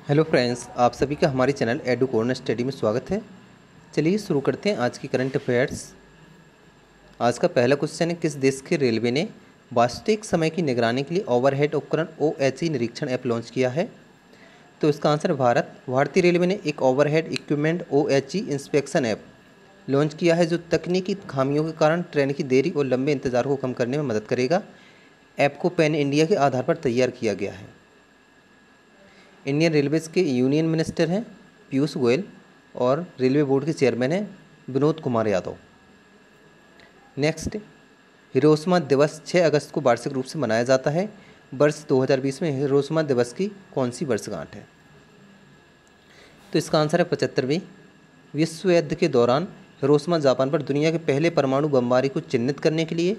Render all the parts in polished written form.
Hello friends, आप सभी का हमारे चैनल एडू कॉर्नर स्टडी में स्वागत है। चलिए शुरू करते हैं आज की करंट अफेयर्स। आज का पहला क्वेश्चन है, किस देश के रेलवे ने वास्तविक समय की निगरानी के लिए ओवरहेड उपकरण OHE निरीक्षण ऐप लॉन्च किया है? तो इसका आंसर है भारतीय रेलवे ने एक overhead equipment OHE inspection app launch किया है, जो तकनीकी खामियों के कारण ट्रेन की देरी और लंबे इंतजार को कम करने में मदद करेगा। ऐप को पैन इंडिया के आधार पर तैयार किया गया है। इंडियन रेलवेज़ के यूनियन मिनिस्टर हैं पीयूष गोयल और रेलवे बोर्ड के चेयरमैन हैं विनोद कुमार यादव। नेक्स्ट, हिरोशिमा दिवस 6 अगस्त को वार्षिक रूप से मनाया जाता है। वर्ष 2020 में हिरोशिमा दिवस की कौन सी वर्षगांठ है? तो इसका आंसर है 75वीं। विश्व युद्ध के दौरान हिरोशिमा जापान पर दुनिया के पहले परमाणु बमबारी को चिन्हित करने के लिए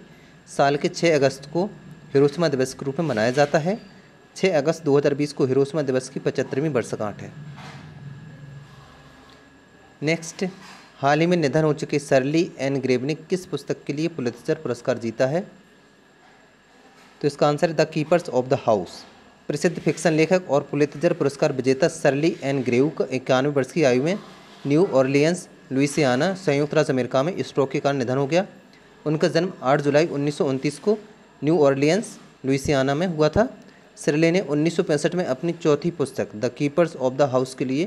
साल के 6 अगस्त को हिरोशिमा दिवस के रूप में मनाया जाता है। 6 अगस्त 2020 को हिरोशिमा दिवस की 75वीं वर्षगांठ है। नेक्स्ट, हाल ही में निधन हो चुके शर्ली एन ग्रेव ने किस पुस्तक के लिए पुलित्जर पुरस्कार जीता है? तो इसका आंसर है the keepers of the house. प्रसिद्ध फिक्शन लेखक और पुलित्जर पुरस्कार विजेता शर्ली एन ग्रेव का 91 वर्ष की आयु में न्यू ऑरलियंस, लुइसियाना, संयुक्त राज्य अमेरिका में स्ट्रोक के कारण निधन हो गया। उनका जन्म 8 जुलाई 1929 को न्यू ऑरलियंस, लुइसियाना में हुआ था। शर्ली ने 1965 में अपनी चौथी पुस्तक the keepers of the house के लिए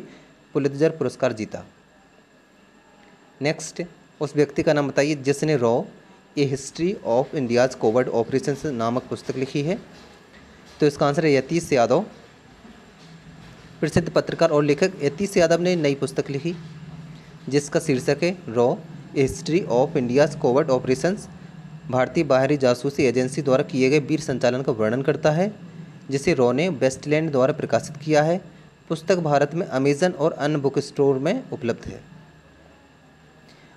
पुलित्जर पुरस्कार जीता। नेक्स्ट, उस व्यक्ति का नाम बताइए जिसने raw A history of India's covert operations नामक पुस्तक लिखी है। तो इसका आंसर है यतीश यादव। प्रसिद्ध पत्रकार और लेखक यतीश यादव ने नई पुस्तक लिखी जिसका शीर्षक है raw A history of India's covert operations. भारतीय बाहरी जासूसी एजेंसी द्वारा किए गए वीर संचालन का वर्णन करता है, जिसे रॉ ने वेस्टलैंड द्वारा प्रकाशित किया है। पुस्तक भारत में अमेजन और अन्य बुक स्टोर में उपलब्ध है।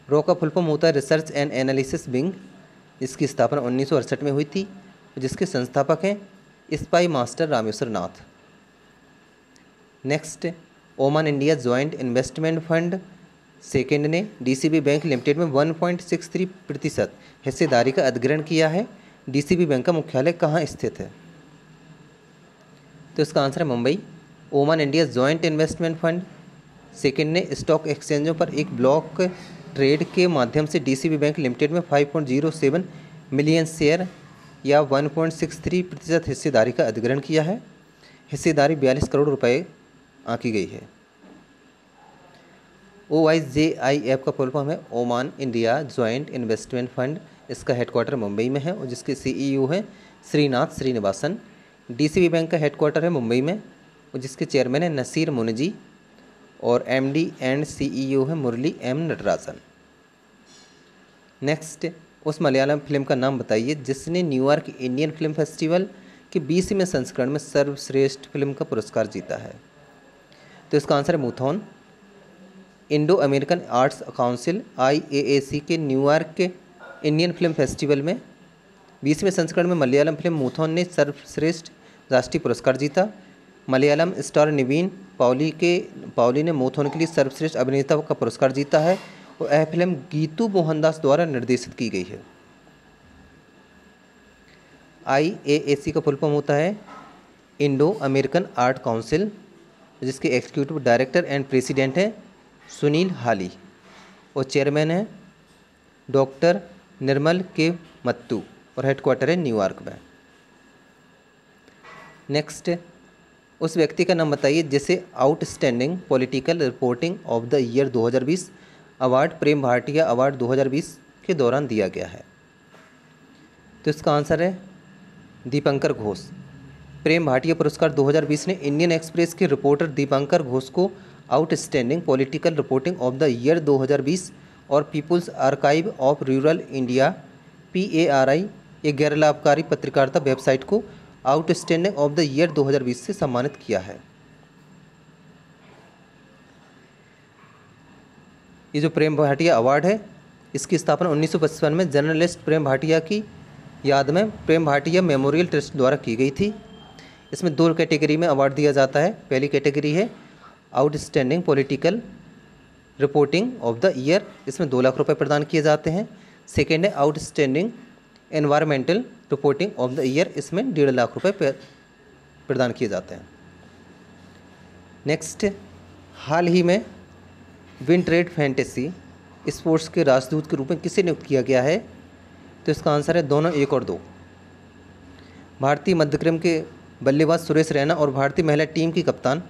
रॉ का फुल फॉर्म होता है रिसर्च एंड एनालिसिस विंग। इसकी स्थापना 1968 में हुई थी, जिसके संस्थापक हैं spy master Rameshwar Nath. Next, Oman India joint investment fund second ने DCB बैंक लिमिटेड में 1.63% हिस्सेदारी का अधिग्रहण किया है। DCB बैंक का मुख्यालय कहाँ स्थित है? तो इसका आंसर है Mumbai. Oman India joint investment fund second ने स्टॉक एक्सचेंजों पर एक ब्लॉक ट्रेड के माध्यम से DCB बैंक लिमिटेड में 5.07 मिलियन शेयर या 1.63% हिस्सेदारी का अधिग्रहण किया है। हिस्सेदारी 42 करोड़ रुपए आंकी गई है। OIJIF का फुल फॉर्म है Oman India joint investment fund. इसका हेडक्वार्टर मुंबई में है और जिसके CEO हैं श्रीनाथ श्रीनिवासन। DCB बैंक का हेडक्वार्टर है मुंबई में और जिसके चेयरमैन है नसीर मुनजी और MD एंड CEO है मुरली M नटराजन। नेक्स्ट, उस मलयालम फिल्म का नाम बताइए जिसने न्यूयॉर्क इंडियन फिल्म फेस्टिवल के 20वें संस्करण में सर्वश्रेष्ठ फिल्म का पुरस्कार जीता है। तो इसका आंसर है Moothon. Indo American arts council IAAC के न्यूयॉर्क के इंडियन फिल्म फेस्टिवल में 20वें संस्करण में मलयालम फिल्म मूथॉन ने सर्वश्रेष्ठ राष्ट्रीय पुरस्कार जीता। मलयालम स्टार निवीन पाउली ने मूथॉन के लिए सर्वश्रेष्ठ अभिनेता का पुरस्कार जीता है और यह फिल्म गीतू मोहनदास द्वारा निर्देशित की गई है। IAAC का फुल फॉर्म होता है इंडो अमेरिकन आर्ट काउंसिल, जिसके एग्जीक्यूटिव डायरेक्टर एंड प्रेसिडेंट हैं सुनील हाली और चेयरमैन हैं डॉक्टर निर्मल के मत्तू और हेडक्वार्टर है न्यूयॉर्क में। नेक्स्ट, उस व्यक्ति का नाम बताइए जिसे outstanding political reporting of the year 2020 award Prem Bhatia award 2020 के दौरान दिया गया है। तो इसका आंसर है दीपंकर घोष। प्रेम भाटिया पुरस्कार 2020 ने इंडियन एक्सप्रेस के रिपोर्टर दीपंकर घोष को outstanding political reporting of the year 2020 और people's archive of rural India PARI, एक गैर लाभकारी पत्रकारिता वेबसाइट को आउटस्टैंडिंग ऑफ द ईयर 2020 से सम्मानित किया है। ये जो प्रेम भाटिया अवार्ड है, इसकी स्थापना 1955 में जर्नलिस्ट प्रेम भाटिया की याद में प्रेम भाटिया मेमोरियल ट्रस्ट द्वारा की गई थी। इसमें 2 कैटेगरी में अवार्ड दिया जाता है। पहली कैटेगरी है outstanding political reporting of the year, इसमें 2 लाख रुपए प्रदान किए जाते हैं। सेकेंड है outstanding environmental reporting of the year, इसमें 1.5 लाख रुपए प्रदान किए जाते हैं। नेक्स्ट, हाल ही में विन ट्रेड फैंटेसी स्पोर्ट्स के राजदूत के रूप में किसे नियुक्त किया गया है? तो इसका आंसर है दोनों, 1 और 2। भारतीय मध्यक्रम के बल्लेबाज सुरेश रैना और भारतीय महिला टीम की कप्तान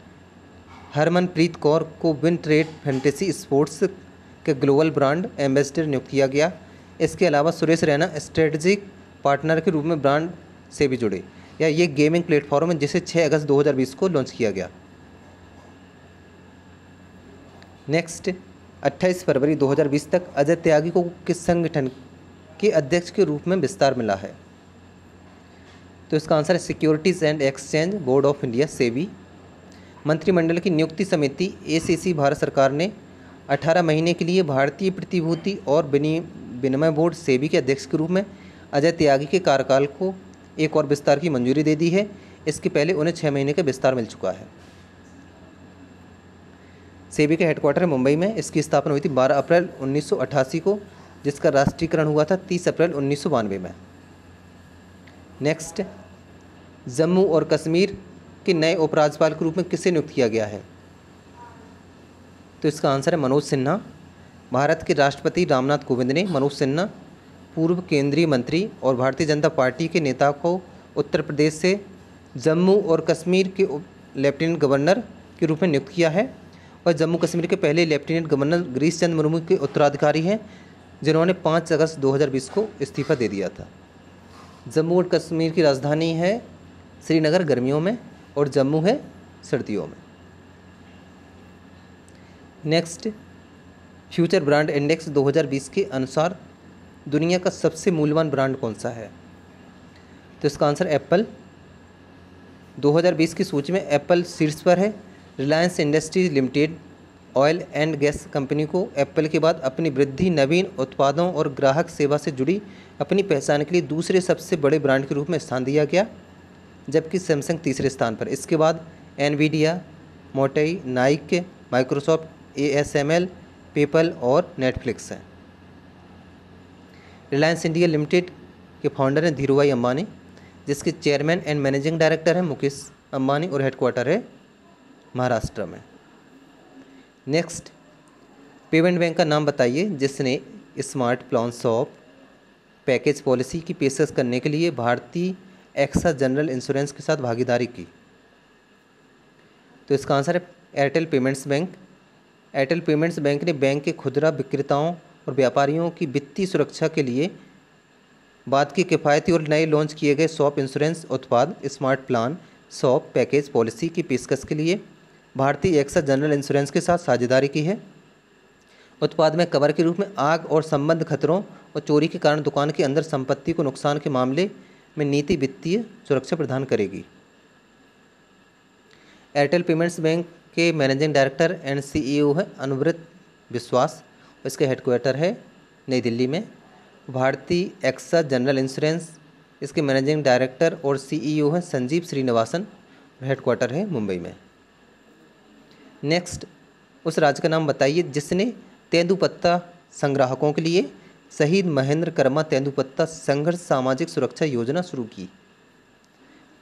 हरमनप्रीत कौर को विन ट्रेड फैंटेसी स्पोर्ट्स के ग्लोबल ब्रांड एम्बेसडर नियुक्त किया गया। इसके अलावा सुरेश रैना स्ट्रेटजिक पार्टनर के रूप में ब्रांड से भी जुड़े। या ये गेमिंग प्लेटफॉर्म है जिसे 6 अगस्त 2020 को लॉन्च किया गया। नेक्स्ट, 28 फरवरी 2020 तक अजय त्यागी को किस संगठन के अध्यक्ष के रूप में विस्तार मिला है? तो इसका आंसर है securities and exchange board of India, SEBI. मंत्रिमंडल की नियुक्ति समिति एसीसी भारत सरकार ने 18 महीने के लिए भारतीय प्रतिभूति और विनिमय बोर्ड सेबी के अध्यक्ष के रूप में अजय त्यागी के कार्यकाल को एक और विस्तार की मंजूरी दे दी है। इसके पहले उन्हें 6 महीने का विस्तार मिल चुका है। सेबी का हेडक्वार्टर मुंबई में। इसकी स्थापना हुई थी 12 अप्रैल 1988 को, जिसका राष्ट्रीयकरण हुआ था 30 अप्रैल 1992 में। नेक्स्ट, जम्मू और कश्मीर के नए उपराज्यपाल के रूप में किसे नियुक्त किया गया है? तो इसका आंसर है मनोज सिन्हा। भारत के राष्ट्रपति रामनाथ कोविंद ने मनोज सिन्हा, पूर्व केंद्रीय मंत्री और भारतीय जनता पार्टी के नेता को उत्तर प्रदेश से जम्मू और कश्मीर के लेफ्टिनेंट गवर्नर के रूप में नियुक्त किया है। और जम्मू कश्मीर के पहले लेफ्टिनेंट गवर्नर गिरीश चंद्र मुर्मू के उत्तराधिकारी हैं, जिन्होंने 5 अगस्त 2020 को इस्तीफा दे दिया था। जम्मू और कश्मीर की राजधानी है श्रीनगर गर्मियों में और जम्मू है सर्दियों में। नेक्स्ट, फ्यूचर ब्रांड इंडेक्स 2020 के अनुसार दुनिया का सबसे मूल्यवान ब्रांड कौन सा है? तो इसका आंसर एप्पल। 2020 की सूची में एप्पल शीर्ष पर है। Reliance industries limited oil and gas company को एप्पल के बाद अपनी वृद्धि, नवीन उत्पादों और ग्राहक सेवा से जुड़ी अपनी पहचान के लिए दूसरे सबसे बड़े ब्रांड के रूप में स्थान दिया गया, जबकि सैमसंग तीसरे स्थान पर। इसके बाद एनवीडिया, मोटई, नाइक, माइक्रोसॉफ्ट, ASML, पेपल और नेटफ्लिक्स हैं। रिलायंस इंडिया लिमिटेड के फाउंडर हैं धीरूभाई अंबानी, जिसके चेयरमैन एंड मैनेजिंग डायरेक्टर हैं मुकेश अंबानी और हेडक्वार्टर है महाराष्ट्र में। नेक्स्ट, पेमेंट बैंक का नाम बताइए जिसने smart plan shop package policy की पेशकश करने के लिए भारतीय एक्सा जनरल इंश्योरेंस के साथ भागीदारी की। तो इसका आंसर है Airtel payments bank. Airtel payments bank ने बैंक के खुदरा विक्रेताओं और व्यापारियों की वित्तीय सुरक्षा के लिए बाद की किफ़ायती और नए लॉन्च किए गए शॉप इंश्योरेंस उत्पाद smart plan shop package policy की पेशकश के लिए भारतीय एक्सा जनरल इंश्योरेंस के साथ साझेदारी की है। उत्पाद में कवर के रूप में आग और संबद्ध खतरों और चोरी के कारण दुकान के अंदर संपत्ति को नुकसान के मामले में नीति वित्तीय सुरक्षा प्रदान करेगी। एयरटेल पेमेंट्स बैंक के मैनेजिंग डायरेक्टर एंड CEO है अनुव्रत विश्वास। इसका हेडक्वार्टर है नई दिल्ली में। भारतीय एक्सा जनरल इंश्योरेंस, इसके मैनेजिंग डायरेक्टर और CEO हैं संजीव श्रीनिवासन। हेडक्वार्टर है मुंबई में। नेक्स्ट, उस राज्य का नाम बताइए जिसने तेंदुपत्ता संग्राहकों के लिए शहीद महेंद्र कर्मा तेंदुपत्ता संघर्ष सामाजिक सुरक्षा योजना शुरू की।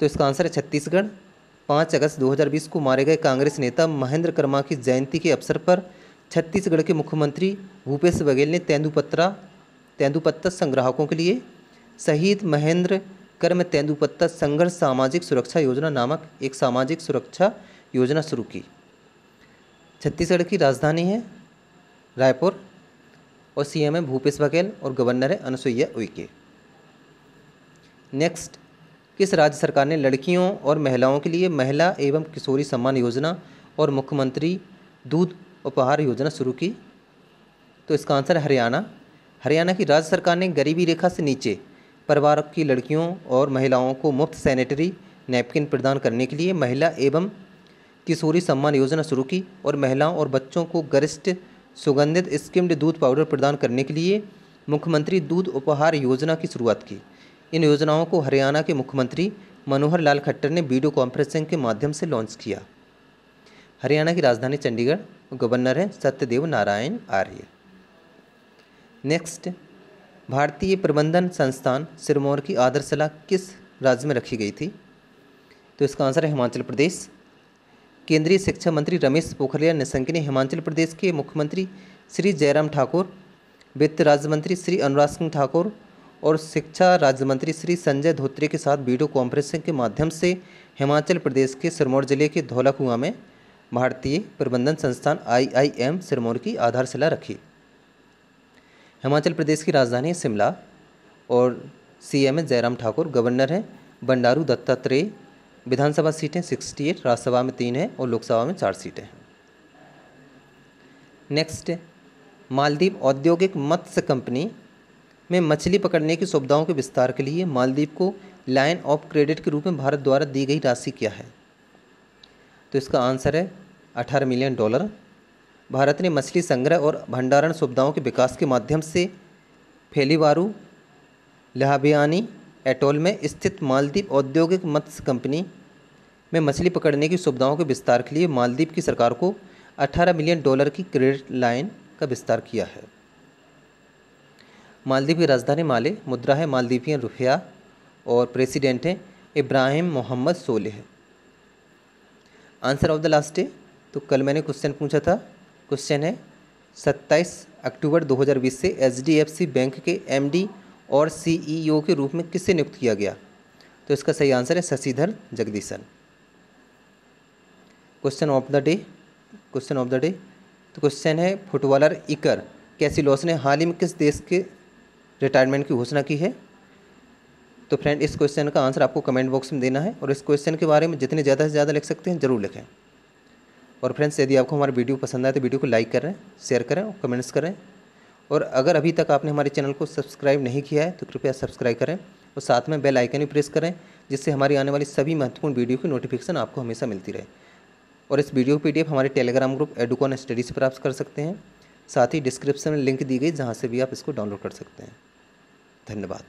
तो इसका आंसर है छत्तीसगढ़। 5 अगस्त 2020 को मारे गए कांग्रेस नेता महेंद्र कर्मा की जयंती के अवसर पर छत्तीसगढ़ के मुख्यमंत्री भूपेश बघेल ने तेंदुपत्ता संग्राहकों के लिए शहीद महेंद्र कर्म तेंदुपत्ता संघर्ष सामाजिक सुरक्षा योजना नामक एक सामाजिक सुरक्षा योजना शुरू की। छत्तीसगढ़ की राजधानी है रायपुर और CM है भूपेश बघेल और गवर्नर है अनुसुईया उइके। नेक्स्ट, किस राज्य सरकार ने लड़कियों और महिलाओं के लिए महिला एवं किशोरी सम्मान योजना और मुख्यमंत्री दूध उपहार योजना शुरू की? तो इसका आंसर है हरियाणा। हरियाणा की राज्य सरकार ने गरीबी रेखा से नीचे परिवार की लड़कियों और महिलाओं को मुफ्त सैनिटरी नैपकिन प्रदान करने के लिए महिला एवं किशोरी सम्मान योजना शुरू की और महिलाओं और बच्चों को गरिष्ठ सुगंधित स्किम्ड दूध पाउडर प्रदान करने के लिए मुख्यमंत्री दूध उपहार योजना की शुरुआत की। इन योजनाओं को हरियाणा के मुख्यमंत्री मनोहर लाल खट्टर ने वीडियो कॉन्फ्रेंसिंग के माध्यम से लॉन्च किया। हरियाणा की राजधानी चंडीगढ़, गवर्नर हैं सत्यदेव नारायण आर्य। नेक्स्ट, भारतीय प्रबंधन संस्थान सिरमौर की आदर्शशाला किस राज्य में रखी गई थी? तो इसका आंसर है हिमाचल प्रदेश। केंद्रीय शिक्षा मंत्री रमेश पोखरियाल निशंक ने हिमाचल प्रदेश के मुख्यमंत्री श्री जयराम ठाकुर, वित्त राज्य मंत्री श्री अनुराग सिंह ठाकुर और शिक्षा राज्य मंत्री श्री संजय धोत्रे के साथ वीडियो कॉन्फ्रेंसिंग के माध्यम से हिमाचल प्रदेश के सिरमौर जिले के धौलाकुआं में भारतीय प्रबंधन संस्थान IIM सिरमौर की आधारशिला रखी। हिमाचल प्रदेश की राजधानी शिमला और CM है जयराम ठाकुर, गवर्नर हैं बंडारू दत्तात्रेय। विधानसभा सीटें 68, राज्यसभा में 3 है और लोकसभा में 4 सीटें हैं। नेक्स्ट, मालदीव औद्योगिक मत्स्य कंपनी में मछली पकड़ने की सुविधाओं के विस्तार के लिए मालदीव को लाइन ऑफ क्रेडिट के रूप में भारत द्वारा दी गई राशि क्या है? तो इसका आंसर है $18 मिलियन। भारत ने मछली संग्रह और भंडारण सुविधाओं के विकास के माध्यम से फेलीवारू लहाबियानी एटोल में स्थित मालदीव औद्योगिक मत्स्य कंपनी में मछली पकड़ने की सुविधाओं के विस्तार के लिए मालदीव की सरकार को $18 मिलियन की क्रेडिट लाइन का विस्तार किया है। मालदीव की राजधानी माले, मुद्रा है मालदीवियन रुपया और प्रेसिडेंट हैं Ibrahim Mohamed Solih. Answer of the last day, तो कल मैंने क्वेश्चन पूछा था। क्वेश्चन है 27 अक्टूबर 2020 से HDFC बैंक के MD और CEO के रूप में किसे नियुक्त किया गया? तो इसका सही आंसर है Shashidhar Jagdishan. Question of the day, तो क्वेश्चन है फुटबॉलर इकर कैसिलोस ने हाल ही में किस देश के रिटायरमेंट की घोषणा की है? तो फ्रेंड, इस क्वेश्चन का आंसर आपको कमेंट बॉक्स में देना है और इस क्वेश्चन के बारे में जितने ज़्यादा से ज़्यादा लिख सकते हैं ज़रूर लिखें। और फ्रेंड्स, यदि आपको हमारा वीडियो पसंद आए तो वीडियो को लाइक करें, शेयर करें और कमेंट्स करें। और अगर अभी तक आपने हमारे चैनल को सब्सक्राइब नहीं किया है तो कृपया सब्सक्राइब करें और साथ में बेल आइकन भी प्रेस करें, जिससे हमारी आने वाली सभी महत्वपूर्ण वीडियो की नोटिफिकेशन आपको हमेशा मिलती रहे। और इस वीडियो की PDF हमारे टेलीग्राम ग्रुप एडुकॉन स्टडी से प्राप्त कर सकते हैं। साथ ही डिस्क्रिप्शन में लिंक दी गई जहाँ से भी आप इसको डाउनलोड कर सकते हैं। धन्यवाद।